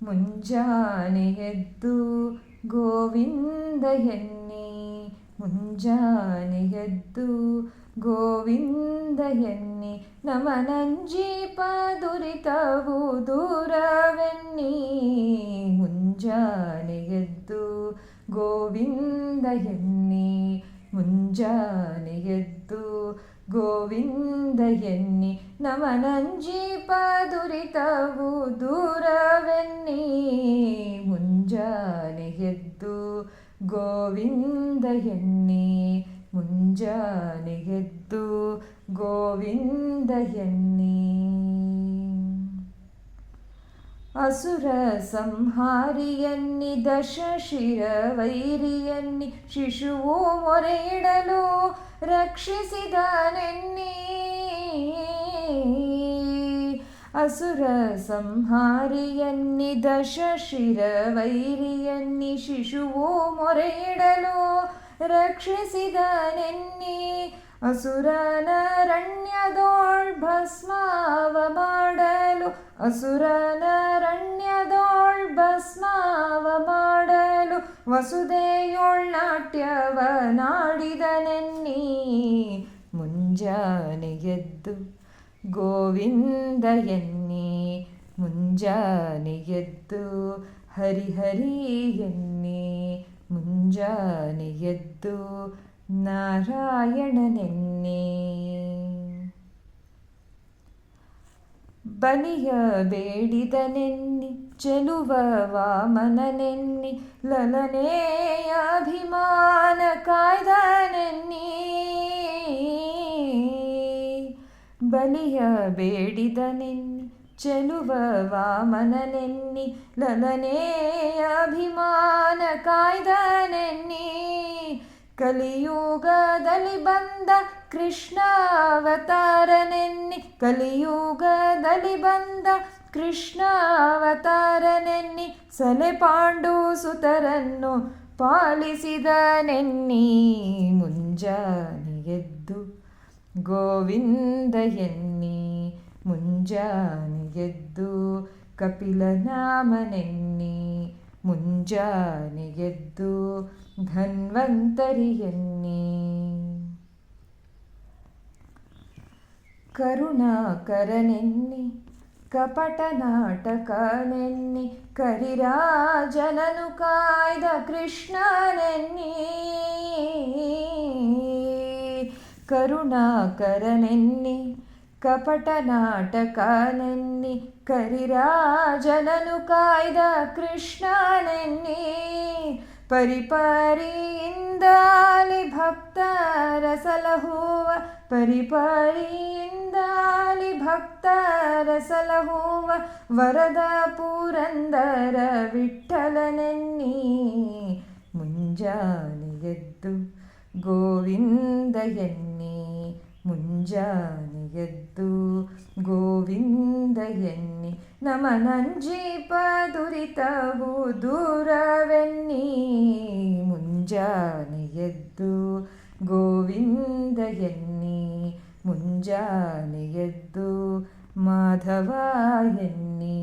ಮುಂಜಾನೆ ಎದ್ದು ಗೋವಿಂದ ಎನ್ನಿ, ಮುಂಜಾನೆ ಎದ್ದು ಗೋವಿಂದ ಎನ್ನಿ, ನಮನಂಜೀಪ ದುರಿತವು ದೂರವೆನ್ನಿ. ಮುಂಜಾನೆ ಎದ್ದು ಗೋವಿಂದ ಎನ್ನಿ, ಮುಂಜಾನೆ ಎದ್ದು ಗೋವಿಂದ ಎನ್ನಿ, ನಮನಂಜೀಪ ದುರಿತವು ದೂರವೆನ್ನಿ. ಮುಂಜಾನೆ ಎದ್ದು ಗೋವಿಂದ ಎನ್ನಿ, ಮುಂಜಾನೆ ಎದ್ದು ಗೋವಿಂದ ಎನ್ನಿ. ಅಸುರ ಸಂಹಾರಿಯನ್ನಿ, ದಶಶಿರ ವೈರಿಯನ್ನಿ, ಶಿಶುವು ಮೊರೆಯಿಡಲು ರಕ್ಷಿಸಿದನೆನ್ನಿ. ಅಸುರ ಸಂಹಾರಿಯನ್ನಿ, ದಶಶಿರ ವೈರಿಯನ್ನಿ, ಶಿಶುವು ಮೊರೆಯಿಡಲು ರಕ್ಷಿಸಿದನೆನ್ನಿ. ಅಸುರನರಣ್ಯದೋಳ್ ಭಸ್ಮಾವ ಮಾಡಲು, ಅಸುರನರಣ್ಯದೋಳ್ ಭಸ್ಮಾವ ಮಾಡಲು, ವಸುದೆಯೋಳ್ ನಾಟ್ಯವ ನಾಡಿದನೆನ್ನಿ. ಮುಂಜಾನೆ ಎದ್ದು ಗೋವಿಂದ ಎನ್ನಿ, ಮುಂಜಾನೆ ಎದ್ದು ಹರಿಹರಿ ಎನ್ನಿ, ಮುಂಜಾನೆ ಎದ್ದು ನಾರಾಯಣನೆನ್ನಿ. ಬಲಿಯ ಬೇಡಿದನೆನ್ನಿ, ಚೆಲುವ ವಾಮನನೆನ್ನಿ, ಲಲನೆಯ ಅಭಿಮಾನ ಕಾಯ್ದನೆನ್ನಿ. ಬಲಿಯ ಬೇಡಿದನೆನ್ನಿ, ಚೆಲುವ ವಾಮನನೆನ್ನಿ, ಲಲನೆಯ ಅಭಿಮಾನ ಕಾಯ್ದನೆನ್ನಿ. ಕಲಿಯುಗದಲ್ಲಿ ಬಂದ ಕೃಷ್ಣಾವತಾರನೆನ್ನಿ, ಕಲಿಯುಗದಲ್ಲಿ ಬಂದ ಕೃಷ್ಣಾವತಾರನೆನ್ನಿ, ಸಲೆ ಪಾಂಡು ಸುತರನ್ನು ಪಾಲಿಸಿದನೆನ್ನಿ. ಮುಂಜಾನೆ ಎದ್ದು ಗೋವಿಂದ ಎನ್ನಿ, ಮುಂಜಾನೆ ಎದ್ದು ಕಪಿಲನಾಮನೆನ್ನಿ, ಮುಂಜಾನೆ ಎದ್ದು ಧನ್ವಂತರಿ ಎನ್ನಿ. ಕರುಣಾಕರನೆನ್ನಿ, ಕಪಟ ನಾಟಕನೆನ್ನಿ, ಕರಿರಾಜನನು ಕಾಯ್ದ ಕೃಷ್ಣನೆನ್ನಿ. ಕರುಣಾಕರನೆನ್ನಿ, ಕಪಟ ನಾಟಕನೆನ್ನಿ, ಕರಿರಾಜನನು ಕಾಯ್ದ ಕೃಷ್ಣನೆನ್ನಿ. ಪರಿಪರಿಯಿಂದಾಲಿ ಭಕ್ತರ ಸಲಹುವ, ಪರಿಪರಿಯಿಂದಾಲಿ ಭಕ್ತರ ಸಲಹುವ, ವರದ ಪುರಂದರ ವಿಠ್ಠಲನೆನ್ನಿ. ಮುಂಜಾನೆ ಎದ್ದು ಗೋವಿಂದ ಎನ್ನಿ, ಮುಂಜಾನೆ ಎದ್ದು ಗೋವಿಂದ ಎನ್ನಿ, ನಮನಂಜೀಪ ದುರಿತವು ದೂರವೆನ್ನಿ. ಮುಂಜಾನೆ ಎದ್ದು ಗೋವಿಂದ ಎನ್ನಿ, ಮುಂಜಾನೆ ಎದ್ದು ಮಾಧವ ಎನ್ನಿ,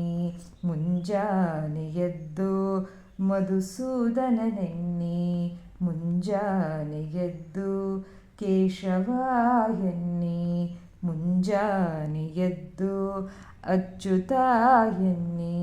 ಮುಂಜಾನೆ ಎದ್ದು ಮಧುಸೂದನನೆನ್ನಿ, ಮುಂಜಾನೆ ಎದ್ದು ಕೇಶವ ಎನ್ನಿ, ಮುಂಜಾನೆ ಎದ್ದು ಅಚ್ಯುತ ಎನ್ನಿ.